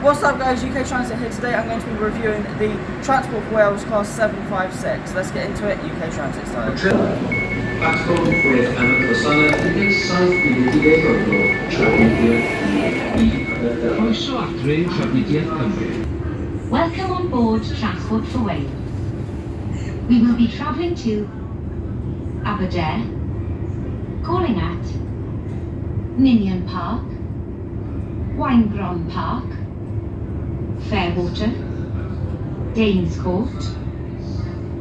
What's up guys, UKTransit here. Today I'm going to be reviewing the Transport for Wales Class 756. Let's get into it, UKTransit style. Platform with Anna Sana, saith Unigedd Rodro, Trafnidiaeth I Croeso adre Trafnidiaeth Cymru. Welcome on board Transport for Wales. We will be travelling to Aberdare, calling at Ninian Park, Winegron Park, Fairwater, Dainscourt,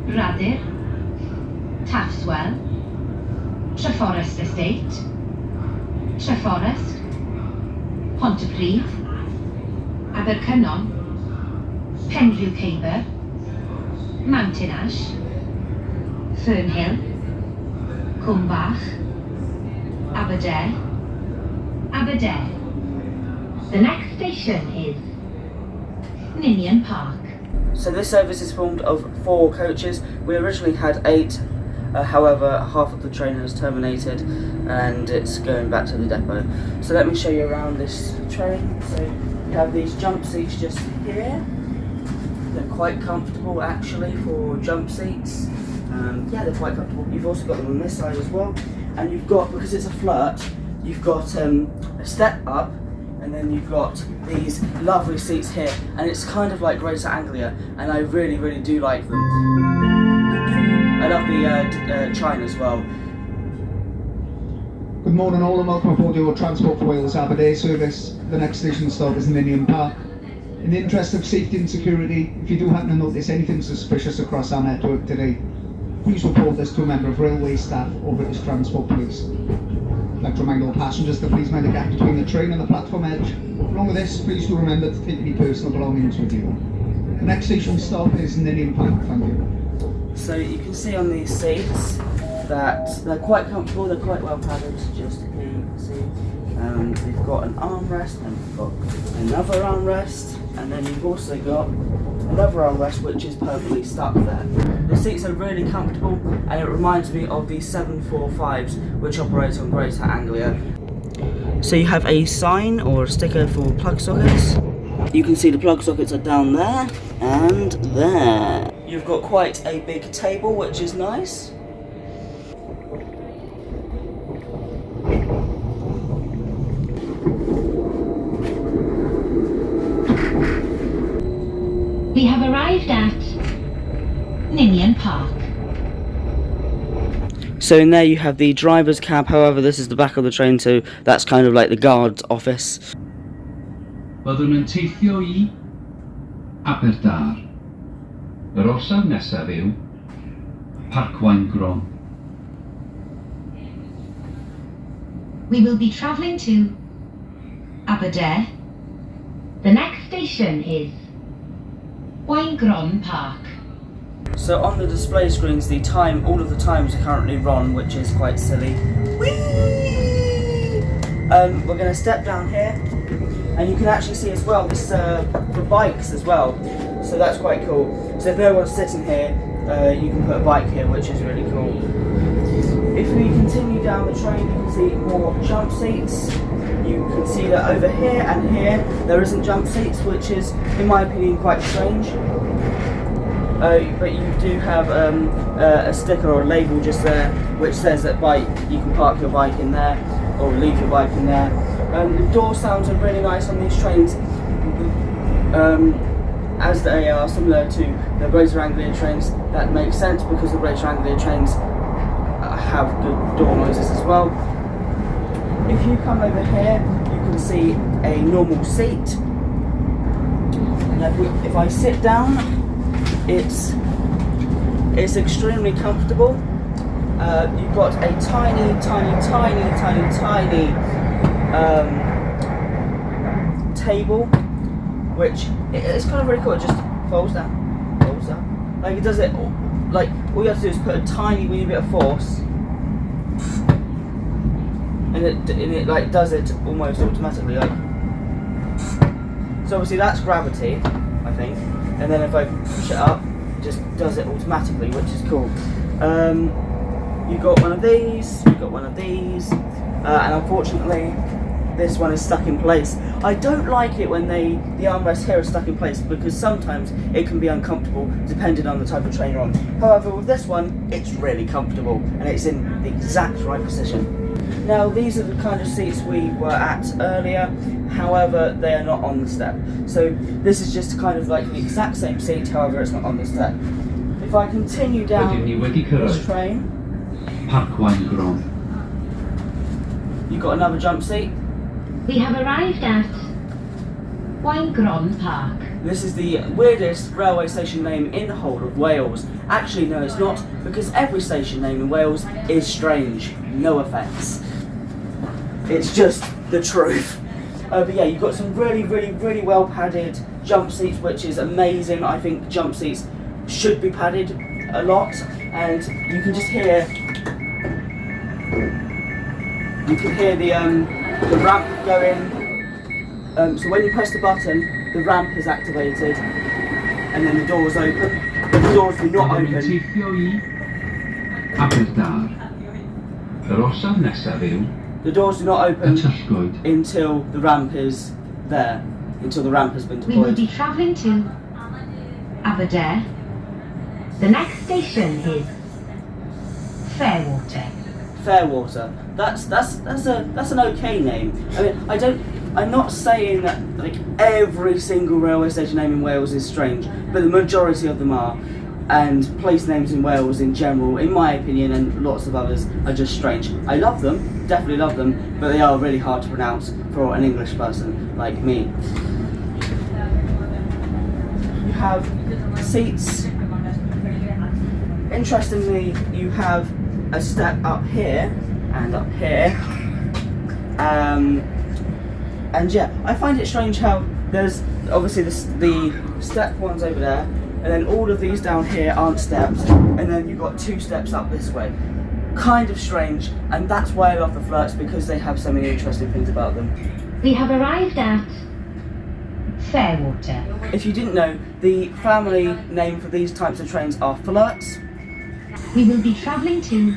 Rhadir, Taftswell, Treforest Estate, Treforest, Pontypridd, Abercynon, Penrhyw Caber, Mountain Ash, Fernhill, Cwm Bach, Aberdare, Aberdare. The next station is Ninian Park. So this service is formed of 4 coaches. We originally had 8, however half of the train has terminated and it's going back to the depot. So let me show you around this train. So you have these jump seats just here. They're quite comfortable actually for jump seats. Yeah, they're quite comfortable. You've also got them on this side as well. And you've got, because it's a FLIRT, you've got a step up, and then you've got these lovely seats here, and it's kind of like Greater Anglia, and I really, really do like them. I love the chine as well. Good morning all and welcome aboard your Transport for Wales Aberdare service. The next station stop is Ninian Park. In the interest of safety and security, if you do happen to notice anything suspicious across our network today, please report this to a member of railway staff or British Transport Police. I'd like to remind all passengers to please mind the gap between the train and the platform edge. Along with this, please do remember to take any personal belongings with you. The next station stop is Ninian Park. Thank you. So you can see on these seats that they're quite comfortable, they're quite well padded, just here you can see. They've got an armrest, and we've got another armrest, and then you've also got another armrest which is perfectly stuck there. The seats are really comfortable, and it reminds me of the 745s which operate on Greater Anglia. So you have a sign or a sticker for plug sockets. You can see the plug sockets are down there and there. You've got quite a big table which is nice. We have arrived at Ninian Park. So in there you have the driver's cab, however this is the back of the train, so that's kind of like the guard's office. Byddwn yn teithio I Aberdare. Yr orsaf nesaf yw Parc Winegron. We will be travelling to Aberdare. The next station is Winegron Park. So on the display screens, the time, all of the times are currently run, which is quite silly. Whee! We're going to step down here, and you can actually see as well, this for bikes as well, so that's quite cool. So if no one's sitting here, you can put a bike here, which is really cool. If we continue down the train, you can see more jump seats. You can see that over here and here there isn't jump seats, which is, in my opinion, quite strange. But you do have a sticker or a label just there which says that you can park your bike in there or leave your bike in there. The door sounds are really nice on these trains, as they are similar to the Greater Anglia trains. That makes sense because the Greater Anglia trains have good door noises as well. If you come over here, you can see a normal seat. Now if I sit down, it's extremely comfortable. You've got a tiny table, which it's kind of really cool. It just folds down. Like it does it. Like all you have to do is put a tiny wee bit of force, and it like does it almost automatically. Like, so obviously that's gravity, I think. And then if I push it up, it just does it automatically, which is cool. You've got one of these, you've got one of these, and unfortunately this one is stuck in place. I don't like it when the armrests here are stuck in place because sometimes it can be uncomfortable depending on the type of train you're on. However, with this one, it's really comfortable and it's in the exact right position. Now, these are the kind of seats we were at earlier, however, they are not on the step. So this is just kind of like the exact same seat, however, it's not on the step. If I continue down this train, you've got another jump seat. We have arrived at Waingron Park. This is the weirdest railway station name in the whole of Wales. Actually, no, it's not, because every station name in Wales is strange. No offence. It's just the truth. But yeah, you've got some really well padded jump seats, which is amazing. I think jump seats should be padded a lot, and you can just hear the ramp going. So when you press the button, the ramp is activated, and then the doors open. The doors do not open. The doors do not open until the ramp is there, until the ramp has been We will deployed. be travelling to Aberdare. The next station is Fairwater. Fairwater. That's an okay name. I mean, I'm not saying that like every single railway station name in Wales is strange, but the majority of them are. And place names in Wales in general, in my opinion, and lots of others, are just strange. I love them, definitely love them, but they are really hard to pronounce for an English person like me. You have seats. Interestingly, you have a step up here and up here. And yeah, I find it strange how there's obviously the step ones over there, and then all of these down here aren't steps, and then you've got 2 steps up this way. Kind of strange, and that's why I love the FLIRTs, because they have so many interesting things about them. We have arrived at Fairwater. If you didn't know, the family name for these types of trains are FLIRTs. We will be travelling to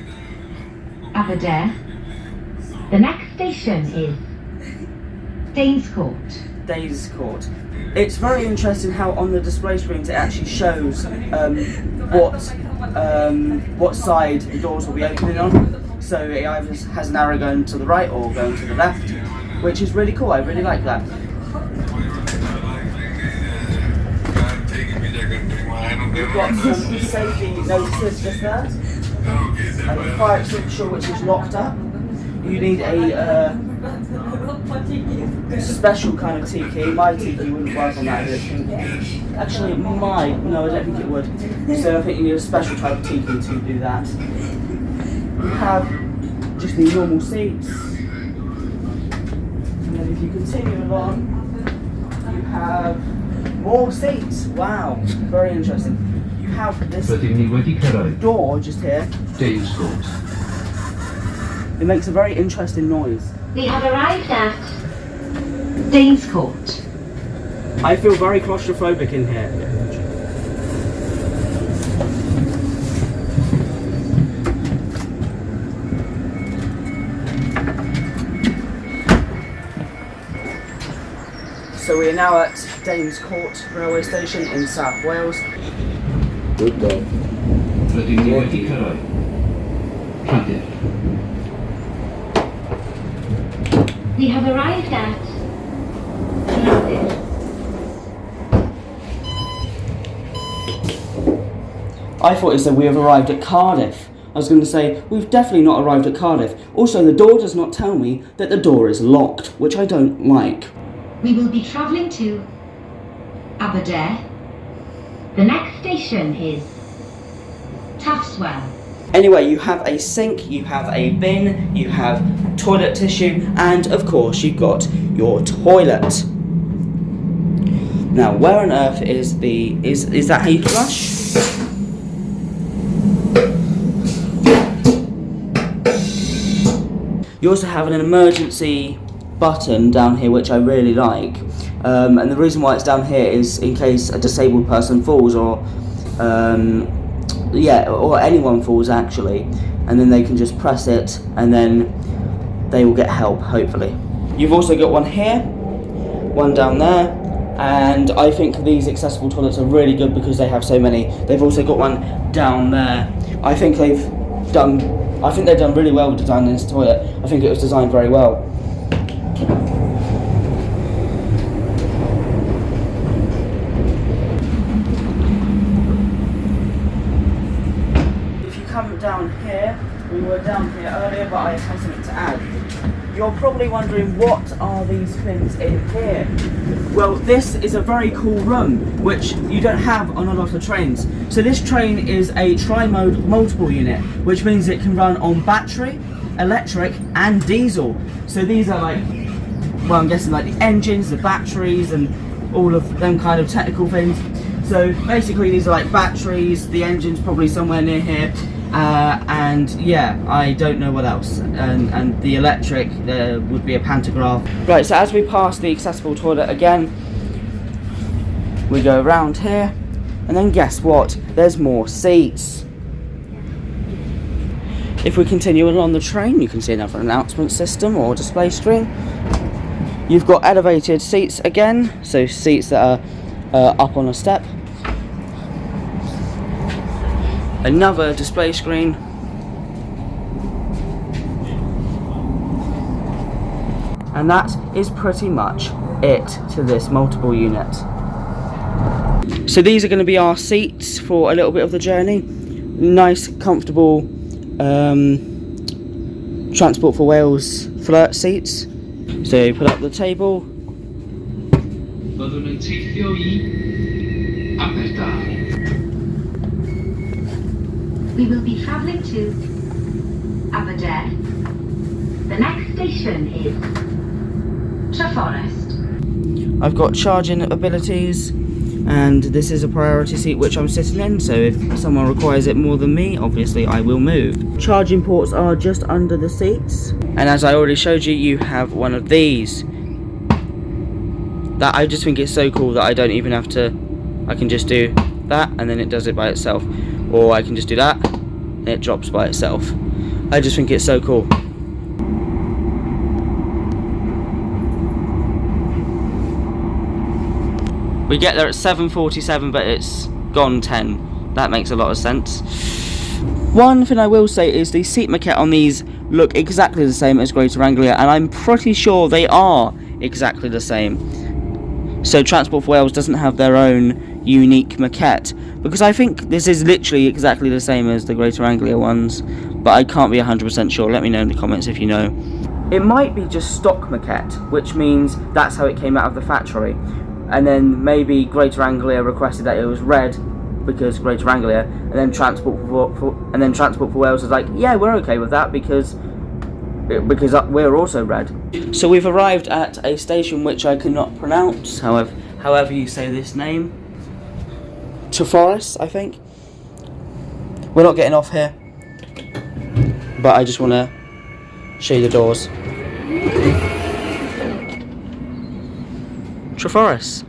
Aberdare. The next station is Danes Court. Danes Court. It's very interesting how on the display screens it actually shows what side the doors will be opening on. So it either has an arrow going to the right or going to the left, which is really cool. I really like that. We've got some safety notices just there. A fire extinguisher which is locked up. You need a special kind of T key. My T key wouldn't work on that. Actually, it might. No, I don't think it would. So I think you need a special type of T key to do that. You have just the normal seats. And then if you continue along, you have more seats. Wow, very interesting. You have this door just here. Danes Court. It makes a very interesting noise. We have arrived at Danes Court. I feel very claustrophobic in here. So we are now at Danes Court railway station in South Wales. Good day. Rydyn ni wedi cyrraedd. Rhadir. We have arrived at Llandir. I thought it said we have arrived at Cardiff. I was going to say, we've definitely not arrived at Cardiff. Also, the door does not tell me that the door is locked, which I don't like. We will be travelling to Aberdare. The next station is Taftswell. Anyway, you have a sink, you have a bin, you have toilet tissue, and of course you've got your toilet. Now, where on earth is is that how you flush? You also have an emergency button down here, which I really like. And the reason why it's down here is in case a disabled person falls, or or anyone falls actually, and then they can just press it and then they will get help, hopefully. You've also got one here, one down there, and I think these accessible toilets are really good because they have so many. They've also got one down there. I think they've done really well designing this toilet. I think it was designed very well. If you come down here, we were down here earlier, but I have something to add. You're probably wondering, what are these things in here? Well, this is a very cool room, which you don't have on a lot of trains. So this train is a tri-mode multiple unit, which means it can run on battery, electric, and diesel. So these are like, well, I'm guessing like the engines, the batteries, and all of them kind of technical things. So basically these are like batteries, the engine's probably somewhere near here. And yeah, I don't know what else. And the electric, there would be a pantograph. Right, so as we pass the accessible toilet again, we go around here, and then guess what? There's more seats. If we continue along the train, you can see another announcement system or display screen. You've got elevated seats again, so seats that are up on a step. Another display screen. And that is pretty much it to this multiple unit. So these are going to be our seats for a little bit of the journey. Nice, comfortable Transport for Wales FLIRT seats. So you put up the table. Byddwn yn teithio I Aberdeen. We will be travelling to Aberdeen. The next station is Treforest. I've got charging abilities, and this is a priority seat which I'm sitting in, so if someone requires it more than me, obviously I will move. Charging ports are just under the seats, and as I already showed you, you have one of these. That I just think it's so cool that I don't even have to, I can just do that and then it does it by itself. Or I can just do that, and it drops by itself. I just think it's so cool. We get there at 7:47, but it's gone 10. That makes a lot of sense. One thing I will say is the seat maquette on these look exactly the same as Greater Anglia, and I'm pretty sure they are exactly the same. So Transport for Wales doesn't have their own unique maquette, because I think this is literally exactly the same as the Greater Anglia ones, but I can't be 100% sure. Let me know in the comments if you know. It might be just stock maquette, which means that's how it came out of the factory, and then maybe Greater Anglia requested that it was red because Greater Anglia, and then Transport for Wales was like, yeah, we're okay with that because we're also red. So we've arrived at a station which I cannot pronounce, however you say this name. Treforest, I think. We're not getting off here, but I just want to show you the doors. Treforest.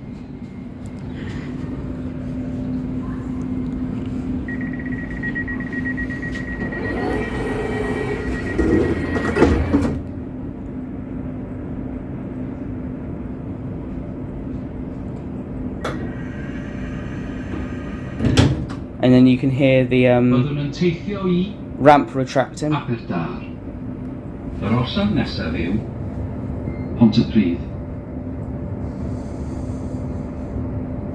And then you can hear the Byddwn yn teithio I ramp retracting. Aberdeen. Yr orsaf nesaf yw Pontypridd.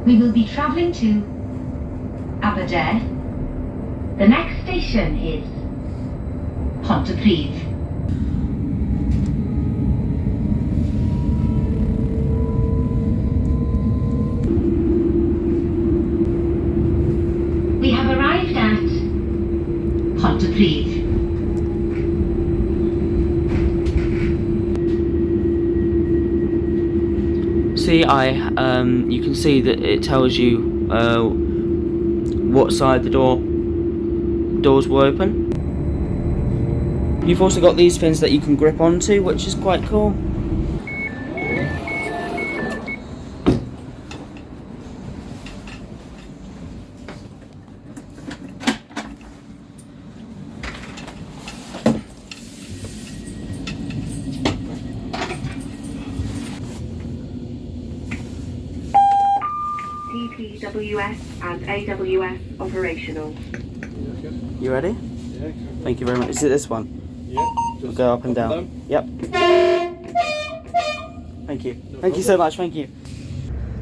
We will be travelling to Aberdeen. The next station is Pontypridd. We have arrived at Pontypridd. See, you can see that it tells you what side the doors were open. You've also got these fins that you can grip onto, which is quite cool. TPWS and AWS operational. You ready? Yeah. Thank you very much. Is it this one? Yeah. We'll go up and down. Yep. Thank you. Thank you so much. Thank you.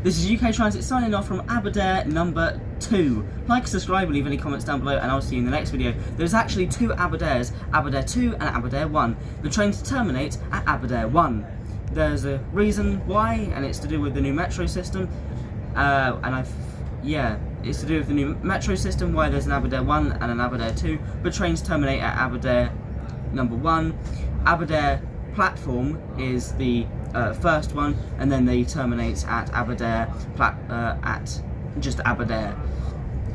This is UKTransit signing off from Aberdare number 2. Like, subscribe, leave any comments down below, and I'll see you in the next video. There's actually 2 Aberdares, Aberdare 2 and Aberdare 1. The trains terminate at Aberdare 1. There's a reason why, and it's to do with the new metro system. It's to do with the new metro system, why there's an Aberdare 1 and an Aberdare 2, but trains terminate at Aberdare number 1. Aberdare platform is the first one, and then they terminate at Aberdare at just Aberdare.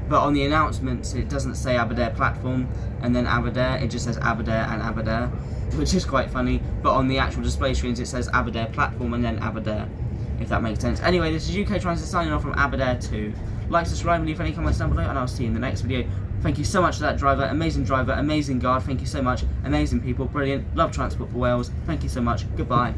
But on the announcements it doesn't say Aberdare platform and then Aberdare, it just says Aberdare and Aberdare, which is quite funny. But on the actual display screens it says Aberdare platform and then Aberdare, if that makes sense. Anyway, this is UKTransit signing off from Aberdare 2. Like, subscribe, and leave any comments down below, and I'll see you in the next video. Thank you so much to that driver, amazing guard, thank you so much, amazing people, brilliant, love Transport for Wales, thank you so much, goodbye.